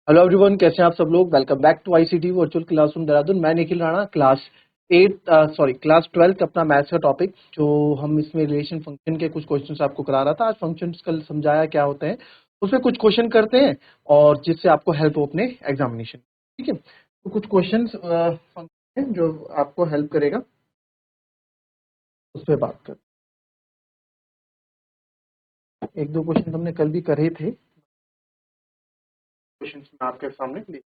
Hello everyone, कैसे हैं आप सब लोग। Welcome back to ICT virtual classroom Dehradun. मैं निखिल राणा, क्लास 12th अपना मैथ्स का टॉपिक जो हम इसमें रिलेशन फंक्शन के कुछ क्वेश्चंस आपको करा रहा था। आज फंक्शंस कल समझाया क्या होते हैं, उसमें कुछ क्वेश्चन करते हैं और जिससे आपको हेल्प हो अपने एग्जामिनेशन। ठीक है, तो कुछ क्वेश्चंस फंक्शन हैं जो आपको हेल्प करेगा, उस पर बात कर। एक दो क्वेश्चन हमने कल भी करे थे, क्वेश्चन मैं आपके सामने ले।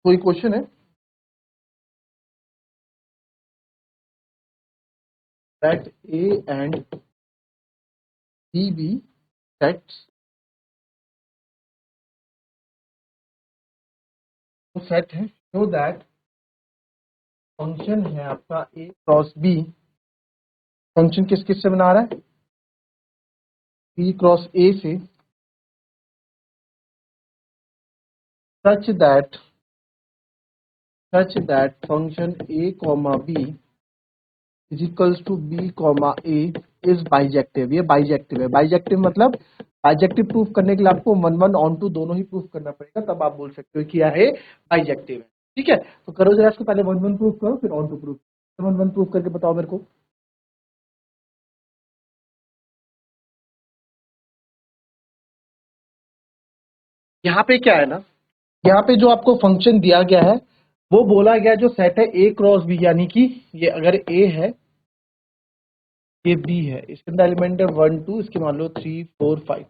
कोई क्वेश्चन है that A and B be sets, तो सेट है so that फंक्शन है आपका A क्रॉस B। फंक्शन किस किस से बना रहा है, B क्रॉस A से, such that function A comma B is equals to B comma A is bijective. ये बाइजेक्टिव है। बाइजेक्टिव मतलब बाइजेक्टिव प्रूफ करने के लिए आपको वन वन ऑन टू दोनों ही प्रूफ करना पड़ेगा, तब आप बोल सकते हो कि यह है बाइजेक्टिव है। ठीक है, तो करो जरा इसको, पहले वन वन प्रूफ करो फिर onto proof. One one proof करके बताओ मेरे को। यहाँ पे क्या है ना, यहाँ पे जो आपको फंक्शन दिया गया है वो बोला गया जो सेट है ए क्रॉस बी, यानी कि ये अगर ए है ये बी है, इसके अंदर एलिमेंट है 1 2, इसके मान लो 3 4 5।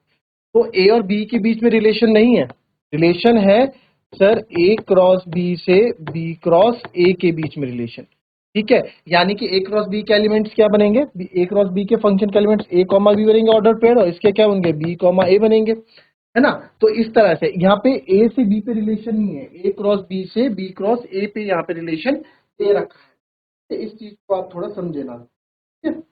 तो ए और बी के बीच में रिलेशन नहीं है, रिलेशन है सर ए क्रॉस बी से बी क्रॉस ए के बीच में रिलेशन। ठीक है, यानी कि ए क्रॉस बी के एलिमेंट्स क्या बनेंगे, ए क्रॉस बी के फंक्शन के एलिमेंट्स ए कॉमा बी बनेंगे ऑर्डर पेयर, और इसके क्या बनेंगे बी कॉमा ए बनेंगे, है ना। तो इस तरह से यहाँ पे ए से बी पे रिलेशन नहीं है, ए क्रॉस बी से बी क्रॉस ए पे यहाँ पे रिलेशन दे रखा है। तो इस चीज को आप थोड़ा समझे ना। ठीक है?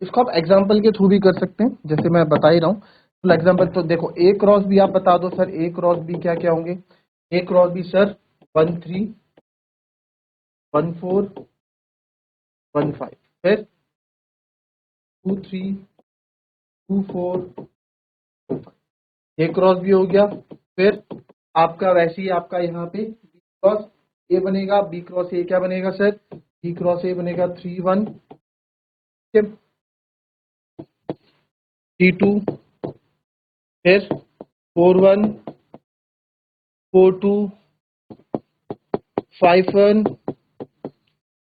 इसको आप एग्जाम्पल के थ्रू भी कर सकते हैं, जैसे मैं बता ही रहा हूँ। तो एग्जाम्पल तो देखो, ए क्रॉस बी आप बता दो सर, ए क्रॉस बी क्या क्या होंगे। ए क्रॉस बी सर 1 3 1 4 1 5, फिर 2 3 2 4 2 5, ए क्रॉस बी हो गया। फिर आपका वैसे ही आपका यहाँ पे बी क्रॉस ए बनेगा, बी क्रॉस ए क्या बनेगा सर, बी क्रॉस ए बनेगा 3 1, 3 2, फिर 4 1 4 2 5 1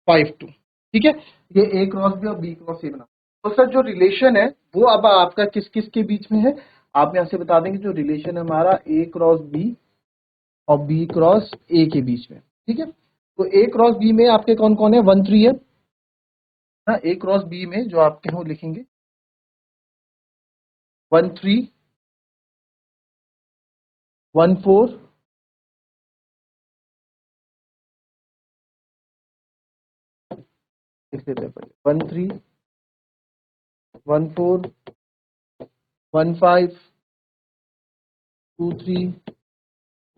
5 2। ठीक है, ये ए क्रॉस बी और बी क्रॉस ए बना। तो सर जो रिलेशन है वो अब आपका किस किस के बीच में है, आप यहां से बता देंगे। जो रिलेशन है हमारा ए क्रॉस बी और बी क्रॉस ए के बीच में। ठीक है, तो ए क्रॉस बी में आपके कौन कौन है, 1 3 है ना। ए क्रॉस बी में जो आपके हो लिखेंगे 1 3 1 4 लिख लेते हैं पहले, 1 3 1 4 1 5 2 3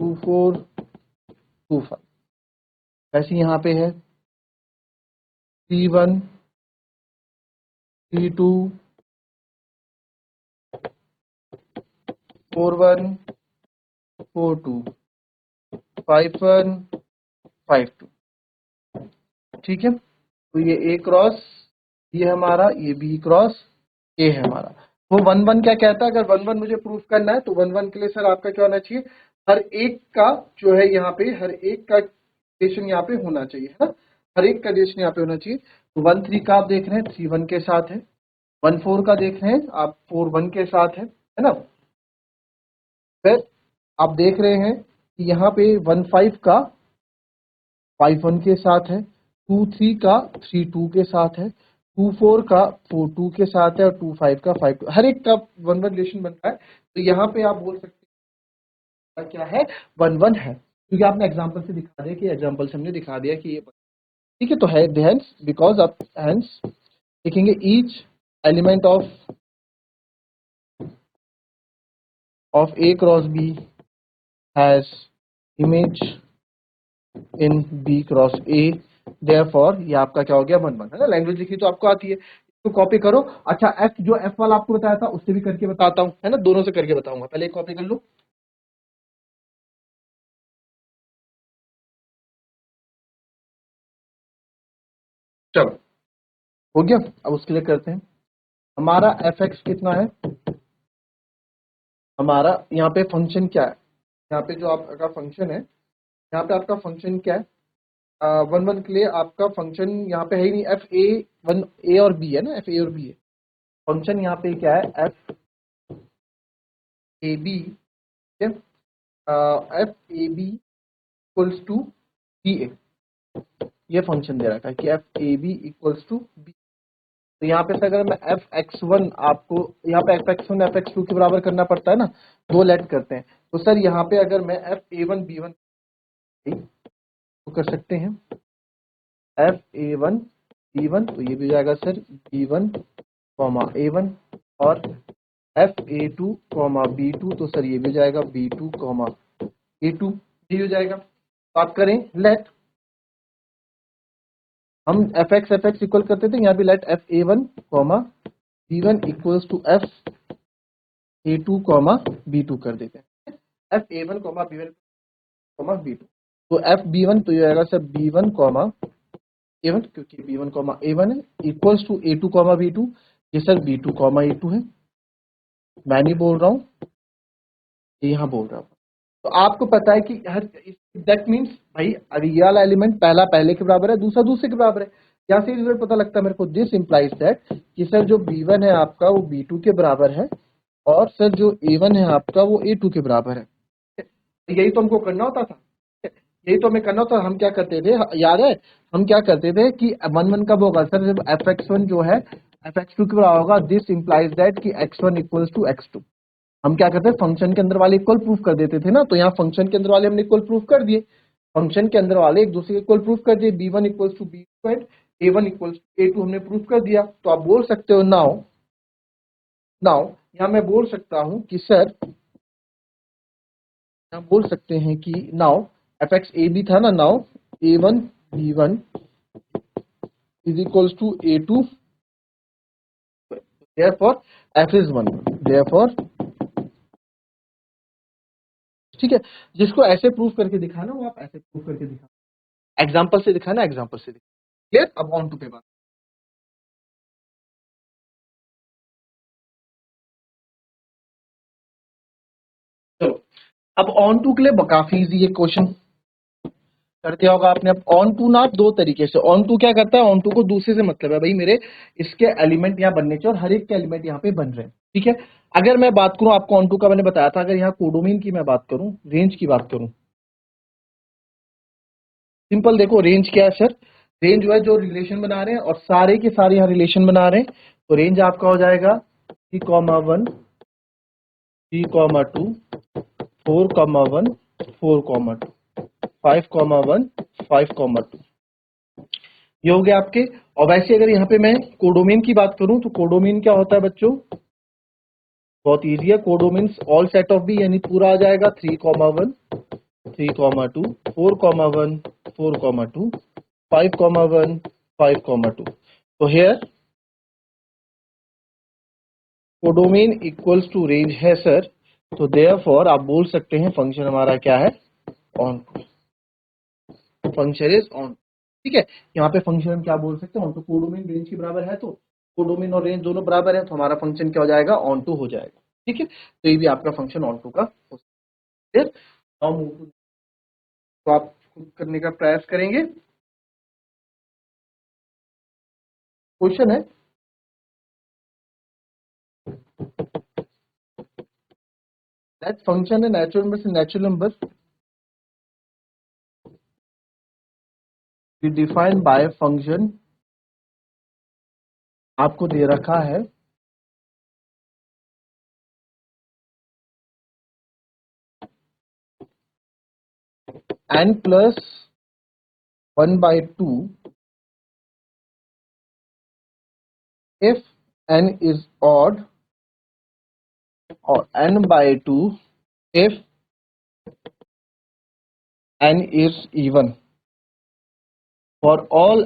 2 4 2 5। ऐसे यहाँ पे है 3 1 3 2 4 1 4 2 5 1 5 2। ठीक है, तो ये ए क्रॉस ये हमारा, ये बी क्रॉस ए है हमारा। वो वन वन क्या कहता है, अगर वन वन मुझे प्रूफ करना है तो वन वन के लिए सर आपका क्या होना चाहिए, हर एक का जो है यहाँ पे हर एक का रिलेशन यहाँ पे होना चाहिए, है ना। हर एक का रिलेशन यहाँ पे होना चाहिए। तो 1 3 का आप देख रहे हैं 3 1 के साथ है, 1 4 का देख रहे हैं आप 4 1 के साथ है ना। फिर आप देख रहे हैं कि यहाँ पे 1 5 का 5 1 के साथ है, 2 3 का 3 2 के साथ है, 2 4 का 4 2 के साथ है, और 2 5 का 5 2, हर एक का वन वन रिलेशन बन रहा है। तो यहाँ पे आप बोल सकते हैं क्या है, वन वन है, क्योंकि आपने एग्जाम्पल से दिखा दिया कि एग्जाम्पल से हमने दिखा दिया कि ये। ठीक है, तो है हेंस, बिकॉज आप हेंस लिखेंगे each element of A cross B has image in B cross A therefore ये आपका क्या हो गया 1 1, है ना। लैंग्वेज लिखी तो आपको आती है, तो कॉपी करो। अच्छा एफ, जो एफ वाला आपको बताया था उससे भी करके बताता हूँ, है ना, दोनों से करके बताऊंगा। पहले एक कॉपी कर लो। चलो हो गया। अब उसके लिए करते हैं। हमारा एफ एक्स कितना है, हमारा यहाँ पे फंक्शन क्या है, यहाँ पे जो आपका फंक्शन है, यहाँ पे आपका फंक्शन क्या है, 1 1 के लिए आपका फंक्शन यहाँ पे है ही नहीं। एफ ए 1, ए और बी है ना, एफ ए और बी है। फंक्शन यहाँ पे क्या है, एफ ए बी, ठीक है। F a b equals to b a, ये फंक्शन दे रखा है कि f a b equals to b. तो यहाँ पे से अगर मैं एफ एक्स वन, आपको यहाँ पे f x one f x two के बराबर करना पड़ता है ना, दो लेट करते हैं। तो सर यहाँ पे अगर मैं f a one b one तो कर सकते हैं, f a one b one, तो ये भी हो जाएगा sir b one comma a one, और एफ ए टू कॉमा बी टू, तो सर ये भी हो जाएगा b two comma a two, ये हो जाएगा। तो आप करें लेट, हम एफ एक्स इक्वल करते थे, यहाँ भी let f a one comma b one equals to f A two comma b two कर देते हैं। F a one comma b one comma b two, तो एफ बी वन तो ये आएगा sir b one comma a one, क्योंकि b one comma a one है, equals to a two comma b two, ये sir b two comma a two है। मैं नहीं बोल रहा हूँ, ये यहाँ बोल रहा हूँ। तो आपको पता है कि हर, दैट मीन्स भाई अगर ये वाला एलिमेंट पहला पहले के बराबर है, दूसरा दूसरे के बराबर है, यहाँ से रिजल्ट पता लगता है मेरे को। दिस इंप्लाइज दैट कि सर जो बी वन है आपका वो बी टू के बराबर है, और सर जो ए वन है आपका वो ए टू के बराबर है। यही तो हमको करना होता था, यही तो हमें करना होता था। हम क्या करते थे, याद है, हम क्या करते थे कि 1 1 कब होगा सर, जब एफ एक्स वन जो है एफ एक्स टू के बराबर होगा। दिस इंप्लाइज दैट कि x one equals to x two. हम क्या करते हैं, फंक्शन के अंदर वाले इक्वल प्रूफ कर देते थे ना, तो यहाँ फंक्शन के अंदर वाले हमने इक्वल प्रूफ कर दिए, फंक्शन के अंदर वाले एक दूसरे के इक्वल प्रूफ कर दिए। B one equals to b two and a one equals to a two हमने प्रूफ कर दिया। तो आप बोल सकते हो नाउ, नाउ यहाँ मैं बोल सकता हूँ कि सर, हम बोल सकते हैं कि now f x a b था ना, now a one b one is equals to a two, therefore f is one, therefore, ठीक है। जिसको ऐसे प्रूफ करके दिखाना वो आप ऐसे प्रूफ करके दिखा, एग्जाम्पल से दिखाना, एग्जाम्पल से दिखा। क्लियर। अब ऑन टू पे बात। चलो अब ऑन टू के लिए काफी इजी ये क्वेश्चन कर दिया होगा आपने। अब ऑन टू ना दो तरीके से, ऑन टू क्या करता है, ऑन टू को दूसरे से मतलब है भाई मेरे इसके एलिमेंट यहाँ बनने चाहिए और हर एक के एलिमेंट यहाँ पे बन रहे हैं, ठीक है। अगर मैं बात करूं, आपको ऑन टू का मैंने बताया था, अगर यहाँ कोडोमेन की मैं बात करूं, रेंज की बात करूं, सिंपल देखो रेंज क्या है सर, रेंज जो है जो रिलेशन बना रहे हैं और सारे के सारे यहाँ रिलेशन बना रहे हैं, तो रेंज आपका हो जाएगा 3,1 3,2 4,1 4,2 5,1 5,2, ये हो गया आपके। और वैसे अगर यहाँ पे मैं कोडोमेन की बात करूं तो कोडोमेन क्या होता है बच्चों, बहुत इजी है। Codomain all set of B, यानी पूरा आ जाएगा 3,1 3,2 4,1 4,2 5,1 5,2। तो here codomain equals to range है सर, तो देयरफॉर आप बोल सकते हैं फंक्शन हमारा क्या है, ऑन, फंक्शन इज ऑन, ठीक है। यहाँ पे फंक्शन हम क्या बोल सकते हैं, ऑन टू, कोडोमेन रेंज के बराबर है, तो कोडोमेन और रेंज दोनों बराबर है, तो हमारा फंक्शन क्या हो जाएगा, ऑन टू हो जाएगा, ठीक है। तो ये भी आपका फंक्शन ऑन टू का हो सकता है। नाउ मूव टू, तो आप खुद करने का प्रयास करेंगे। क्वेश्चन है, दैट फंक्शन है नेचुरल नंबर से natural number defined by function, आपको दे रखा है n plus 1/2 if n is odd, or n/2 if n is even, for all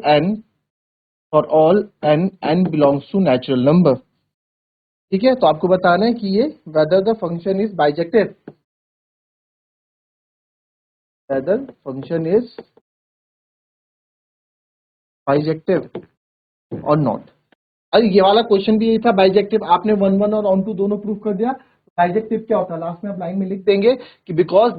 n belongs to natural number. ठीक है, तो आपको बताना है कि ये whether the function is bijective, whether function is bijective और नॉट। अरे ये वाला क्वेश्चन भी यही था, बाइजेक्टिव। आपने वन वन और ऑन टू दोनों प्रूफ कर दिया। बाइजेक्टिव क्या होता है, लास्ट में आप लाइन में लिख देंगे कि because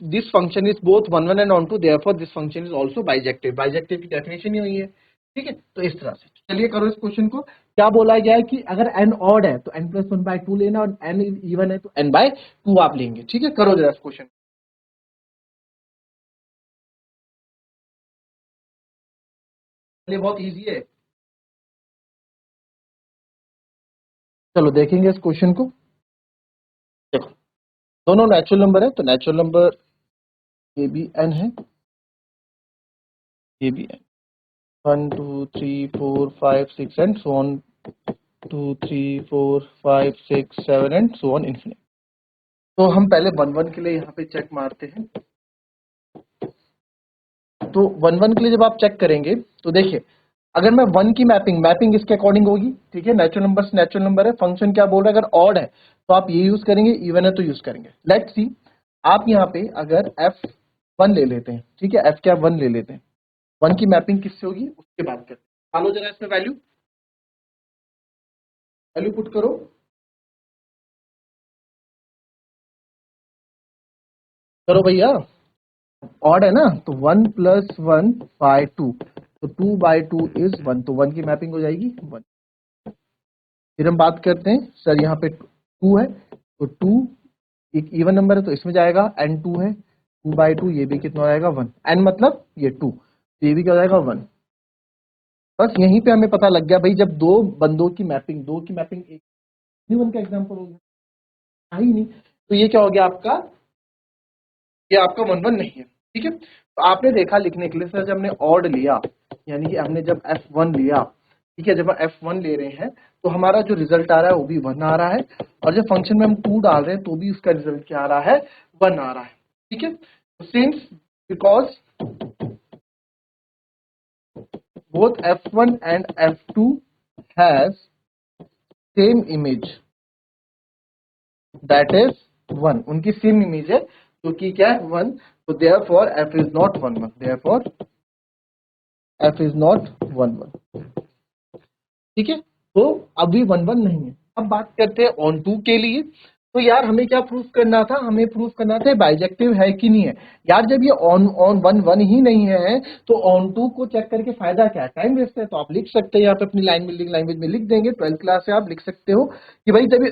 this function is both one one and onto, therefore this function is also bijective. Bijective की डेफिनेशन ही हुई है। ठीक है, तो इस तरह से चलिए करो इस क्वेश्चन को। क्या बोला गया है कि अगर एन ऑड है तो n plus one by two लेना, और एन इवन है तो एन बाय टू आप लेंगे। ठीक है, करो जरा इस क्वेश्चन। चलिए, बहुत ईजी है। चलो देखेंगे इस क्वेश्चन को। देखो, दोनों नेचुरल नंबर है, तो नेचुरल नंबर ये भी एन है, ये भी N. 1 2 3 4 5 6 and so on, 2 3 4 5 6 7 and so on infinite। तो हम पहले वन वन के लिए यहाँ पे चेक मारते हैं। तो वन वन के लिए जब आप चेक करेंगे तो देखिए, अगर मैं वन की मैपिंग इसके अकॉर्डिंग होगी। ठीक है, नेचुरल नंबर से नेचुरल नंबर है, फंक्शन क्या बोल रहा है, अगर ऑड है तो आप ये यूज करेंगे, इवन है तो यूज करेंगे। लेट्स सी, आप यहाँ पे अगर एफ वन ले लेते हैं। ठीक है, एफ क्या वन ले लेते हैं, वन की मैपिंग किससे होगी उसके बात करते हैं। डालो जरा इसमें वैल्यू, वैल्यू पुट करो। करो भैया, ऑड है ना, तो one plus one by two, तो two by two is one, तो वन की मैपिंग हो जाएगी वन। फिर हम बात करते हैं, सर यहाँ पे टू है, तो टू एक इवन नंबर है तो इसमें जाएगा, एन टू है, टू बाई टू ये भी कितना हो जाएगा वन, एन मतलब ये टू, तो ये भी क्या हो जाएगा वन। बस यहीं पे हमें पता लग गया भाई, जब दो बंदों की मैपिंग, दो की मैपिंग एक नहीं, वन का एग्जाम्पल हो गया ही नहीं, तो ये क्या हो गया आपका, ये आपका वन वन नहीं है। ठीक है, तो आपने देखा लिखने के लिए, सर जब हमने ऑड लिया, यानी कि हमने जब एफ वन लिया, ठीक है, जब हम एफ वन ले रहे हैं तो हमारा जो रिजल्ट आ रहा है वो भी वन आ रहा है, और जब फंक्शन में हम टू डाल रहे हैं तो भी उसका रिजल्ट क्या आ रहा है, वन आ रहा है। ठीक है, since because both f1 and f2 has same image, that is 1, उनकी सेम इमेज है, तो कि क्या है 1, तो therefore f is not 1 1, therefore f is not 1 1। ठीक है, तो अभी 1 1 नहीं है। अब बात करते हैं ऑन टू के लिए। तो यार हमें क्या प्रूफ करना था, हमें प्रूफ करना था बाइजेक्टिव है कि नहीं है। यार जब ये ऑन ऑन वन वन ही नहीं है तो ऑन टू को चेक करके फायदा क्या है, टाइम वेस्ट है। तो आप लिख सकते हैं यहाँ पे अपनी लैंग्वेज में लिख देंगे, 12th क्लास से आप लिख सकते हो कि भाई जब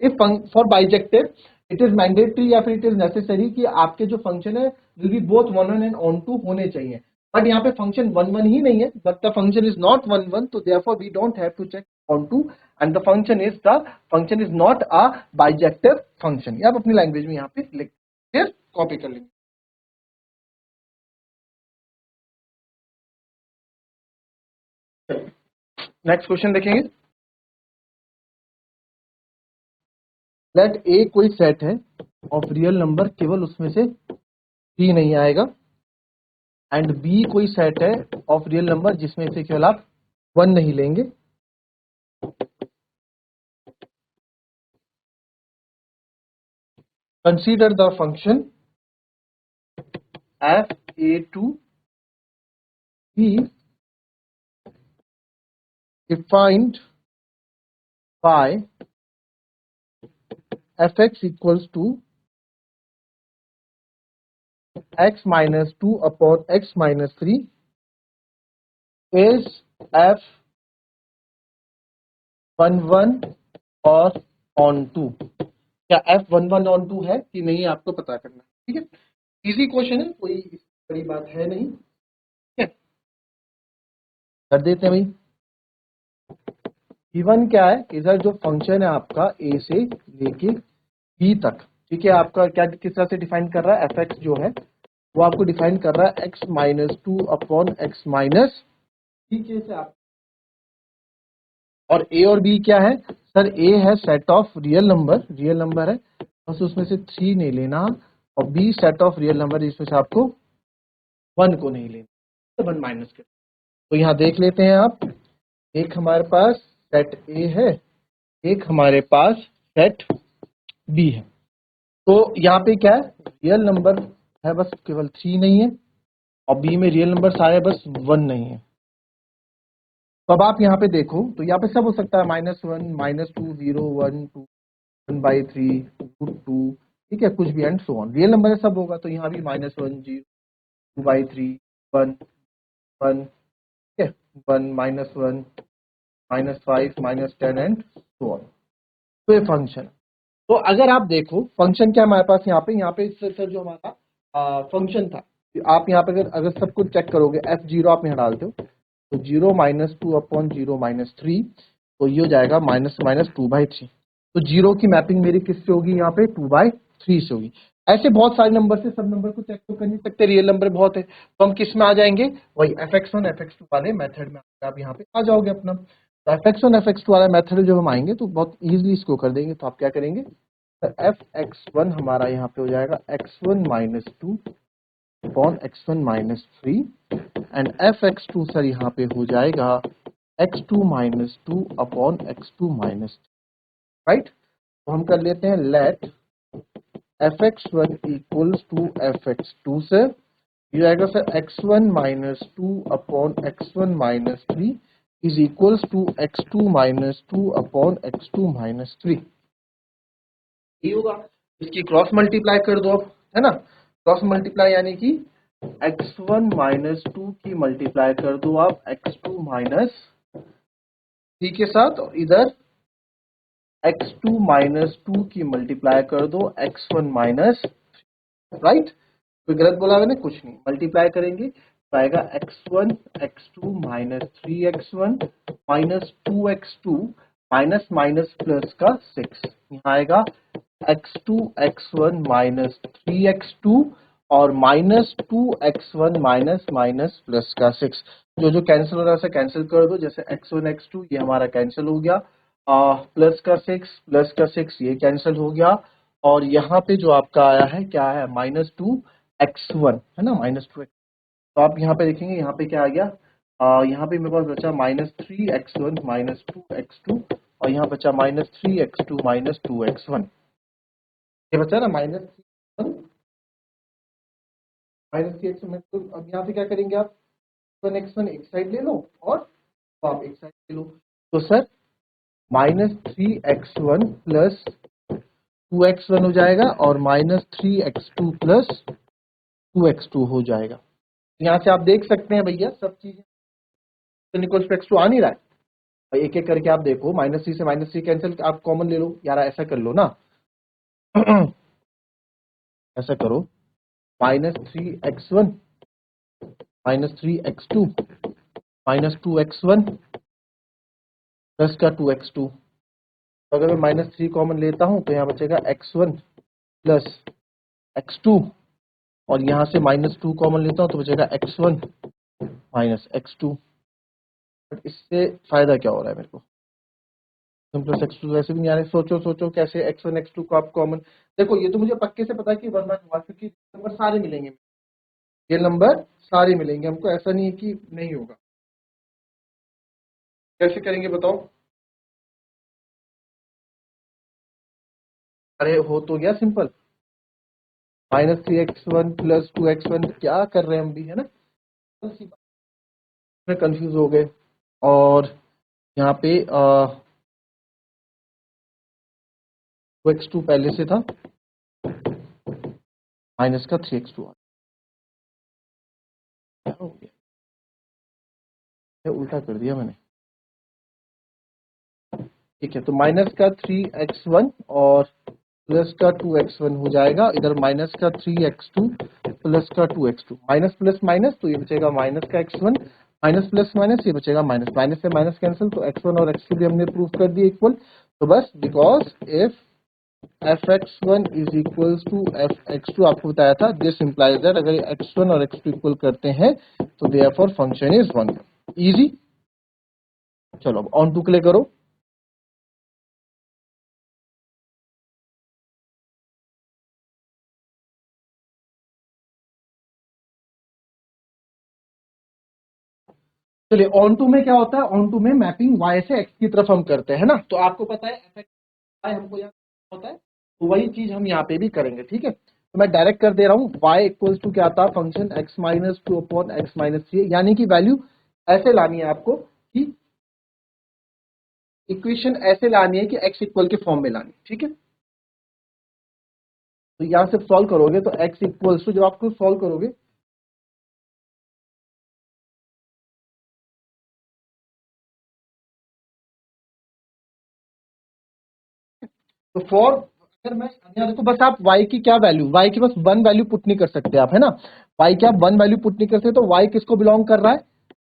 if for bijective it is mandatory या फिर इट इज नेसेसरी कि आपके जो फंक्शन है will be both one one and onto होने चाहिए। बट यहाँ पे फंक्शन वन वन ही नहीं है, but the function is not one one, तो therefore we don't have to check onto, and the function is not a bijective function. ये आप अपनी लैंग्वेज में यहाँ पे लिख फिर कॉपी कर लेंगे। नेक्स्ट क्वेश्चन देखेंगे। लेट ए कोई सेट है ऑफ रियल नंबर, केवल उसमें से थ्री नहीं आएगा, एंड बी कोई सेट है ऑफ रियल नंबर जिसमें से केवल आप वन नहीं लेंगे। Consider the function f A to B defined by fx equals to x minus 2 upon x minus 3 is f11 और ऑन टू। क्या f11 ऑन टू है कि नहीं आपको पता करना। ठीक है, इजी क्वेश्चन है, कोई बड़ी बात है नहीं। ठीक है, कर देते हैं भाई। इवन क्या है, इधर जो फंक्शन है आपका ए से लेके बी तक। ठीक है, आपका क्या किस तरह से डिफाइन कर रहा है, एफ एक्स जो है वो आपको डिफाइन कर रहा है x minus two upon x minus. ठीक है, से आप और ए और बी क्या है, सर ए है सेट ऑफ रियल नंबर है, बस उसमें से थ्री नहीं लेना, और B set of real number जिसमें से आपको वन को नहीं लेना। वन माइनस कर। तो यहाँ देख लेते हैं आप, एक हमारे पास सेट ए है, एक हमारे पास सेट बी है। तो यहाँ पे क्या है, रियल नंबर है बस केवल 3 नहीं है, और बी में रियल नंबर सारे बस 1 नहीं है। तो अब आप यहाँ पे देखो, तो यहाँ पे सब हो सकता है, -1, -2, 0, 1, 2, 1/3, √2, ठीक है, कुछ भी and so on. Real number है सब होगा, तो यहाँ भी -1, 0, 2/3, 1, 1, ठीक है, 1, -1, -5, -10 एंड सो ऑन। तो ये फंक्शन। तो अगर आप देखो फंक्शन क्या हमारे पास यहाँ पे सर जो हमारा फंक्शन था, आप यहाँ पे अगर अगर सब कुछ चेक करोगे, f0 आप यहाँ डालते हो, तो 0 -2 अपॉन 0 -3, तो ये हो जाएगा -2/3। तो 0 की मैपिंग मेरी किससे होगी, यहाँ पे 2/3 से होगी। ऐसे बहुत सारे नंबर से, सब नंबर को चेक तो कर नहीं सकते, रियल नंबर बहुत है, तो हम किस में आ जाएंगे, वही fx1 fx2 वाले मेथड में आप यहाँ पे आ जाओगे अपना। तो fx1 fx2 वाला मेथड जो हम आएंगे तो बहुत इजीली इसको कर देंगे। तो आप क्या करेंगे, fx1 हमारा यहाँ पे हो जाएगा x1 -2 upon x1 -3, and fx2 sir यहाँ पे हो जाएगा x2 -2 अपॉन x2 -3, राइट। तो हम कर लेते हैं late fx1 equals to fx2 से, ये आएगा sir x1 -2 upon x1 -3 is equals to x2 -2 upon x2 -3। ये होगा, इसकी क्रॉस मल्टीप्लाई कर दो अब, है ना। क्रॉस मल्टीप्लाई यानी कि x1 -2 की मल्टीप्लाई कर दो आप x2 -3 के साथ, और इधर x2 -2 की मल्टीप्लाई कर दो x1 राइट। कोई गलत बोला मैंने, कुछ नहीं, मल्टीप्लाई करेंगे तो आएगा x1 x2 -3x1 -2x2 minus minus plus का 6, यहाँ आएगा x2 x1 -3x2 और -2x1 माइनस माइनस प्लस का 6। जो जो कैंसिल हो रहा है उसे कैंसिल कर दो, जैसे x1 x2 ये हमारा कैंसिल हो गया, प्लस का 6 ये कैंसिल हो गया, और यहाँ पे जो आपका आया है क्या है, -2x1 है ना, -2x। तो आप यहाँ पे देखेंगे, यहाँ पे क्या आ गया, यहाँ पे मेरे पास बचा -3x1 -2x2, और यहाँ बचा -3x2 -2x1, ये बचा ना -3x1 तो अब यहाँ पे क्या करेंगे आप, 1x1 एक साइड ले लो और तो आप एक साइड ले लो, तो सर -3x1 प्लस 2x1 हो जाएगा और -3x2 प्लस 2x2 हो जाएगा। यहाँ से आप देख सकते हैं भैया सब चीजें इक्वल्स टू x2 आ नहीं रहा है, एक एक करके आप देखो, -3 से -3 कैंसिल, आप कॉमन ले लो यार, ऐसा कर लो ना ऐसा करो, -3x1 -3x2 -2x1 प्लस का 2x2। तो अगर मैं -3 कॉमन लेता हूं तो यहाँ बचेगा x1 प्लस x2, और यहाँ से -2 कॉमन लेता हूं तो बचेगा x1 माइनस x2। बट इससे फायदा क्या हो रहा है मेरे को, प्लस x2 वैसे भी नहीं आ रहे, सोचो सोचो कैसे x1 x2 को आप कॉमन, देखो ये तो मुझे पक्के से पता है कि 1 हुआ, क्योंकि नंबर सारे मिलेंगे, ये नंबर सारे मिलेंगे हमको, ऐसा नहीं है कि नहीं होगा। कैसे करेंगे बताओ, अरे हो तो गया सिंपल, -3x1 प्लस 2x1, क्या कर रहे हैं हम भी, है ना, में कंफ्यूज हो गए। और यहाँ पे 2x2 पहले से था, माइनस का 3x2 क्या हो गया, उल्टा कर दिया मैंने, ठीक है। तो माइनस का 3x1 और प्लस का 2x1 हो जाएगा, इधर माइनस का 3x2 प्लस का 2x2, माइनस प्लस माइनस तो ये बचेगा माइनस का x1, माइनस प्लस माइनस ये बचेगा माइनस, माइनस से माइनस कैंसिल, तो x1 और x2 भी हमने प्रूव कर दिए इक्वल। तो बस because if fx1 is equals to fx2 आपको बताया था, दिस इंप्लाइज दैट अगर x1 और x2 इक्वल करते हैं तो देयरफॉर फंक्शन इज 1। इजी, चलो अब ऑन टू के लिए करो। चलिए ऑन टू में क्या होता है, ऑन टू में मैपिंग y से x की तरफ हम करते हैं ना, तो आपको पता है fx y हमको यहाँ होता है, तो वही चीज हम यहाँ पे भी करेंगे। ठीक है, तो मैं डायरेक्ट कर दे रहा हूँ, y इक्वल्स टू क्या आता है, function x minus two upon x minus three, यानी कि वैल्यू ऐसे लानी है आपको कि इक्वेशन ऐसे लानी है कि x इक्वल के फॉर्म में लानी। ठीक है, तो यहां से सॉल्व करोगे तो x इक्वल्स टू, जब आपको सॉल्व करोगे तो फॉर, अगर मैं यहाँ देखो बस आप y की क्या वैल्यू, y की बस वन वैल्यू पुट नहीं कर सकते आप, है ना, y की आप वन वैल्यू पुट नहीं कर सकते, तो y किसको बिलोंग कर रहा है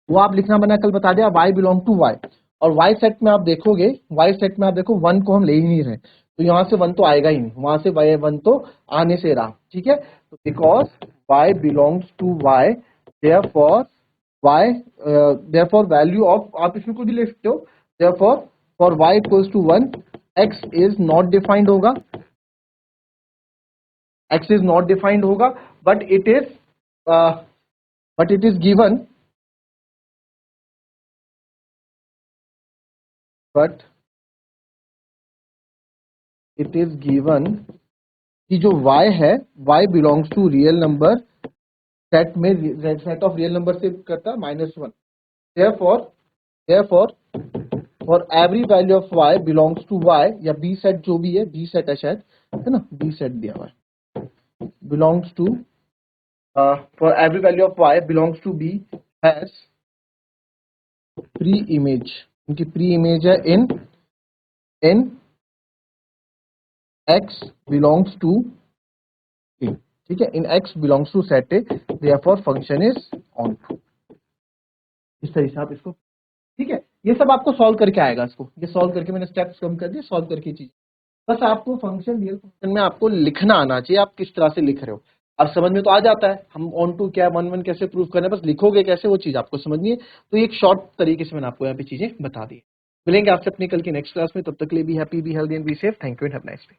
वो आप लिखना, मैंने कल बता दिया, y बिलोंग टू y। और y सेट में आप देखोगे, y सेट में आप देखो वन को हम ले ही नहीं रहे, तो यहाँ से वन तो आएगा ही नहीं, वहां से y वन तो आने से रहा। ठीक है, तो because y belongs to y, therefore y, therefore value of, आप इसमें कुछ भी लिख सकते हो, therefore for y equals to 1 x is not defined होगा, x इज नॉट डिफाइंड होगा, but it is given, but it is given कि जो y है, y belongs to real number set में, सेट ऑफ रियल नंबर से करता है -1, therefore therefore for every value of y belongs to y, या b set जो भी है, b सेट है शायद, है ना, b सेट दिया हुआ है, belongs to, for every value of y belongs to b has preimage, उनकी प्री इमेज है in x belongs to a। ठीक है, in x belongs to set a, therefore function is on to। इस तरह से आप इसको, ठीक है, ये सब आपको सॉल्व करके आएगा, इसको ये सॉल्व करके मैंने स्टेप्स कम कर दिए, सॉल्व करके चीज, बस आपको फंक्शन, रियल फंक्शन में आपको लिखना आना चाहिए, आप किस तरह से लिख रहे हो, अब समझ में तो आ जाता है हम ऑन टू क्या, वन वन कैसे प्रूव करना है, बस लिखोगे कैसे वो चीज आपको समझनी है। तो एक शॉर्ट तरीके से मैंने आपको यहाँ पे चीजें बता दी। मिलेंगे आपसे अपनी कल की नेक्स्ट क्लास में, तब तक के लिए be happy, be healthy and be safe. Thank you and have nice day.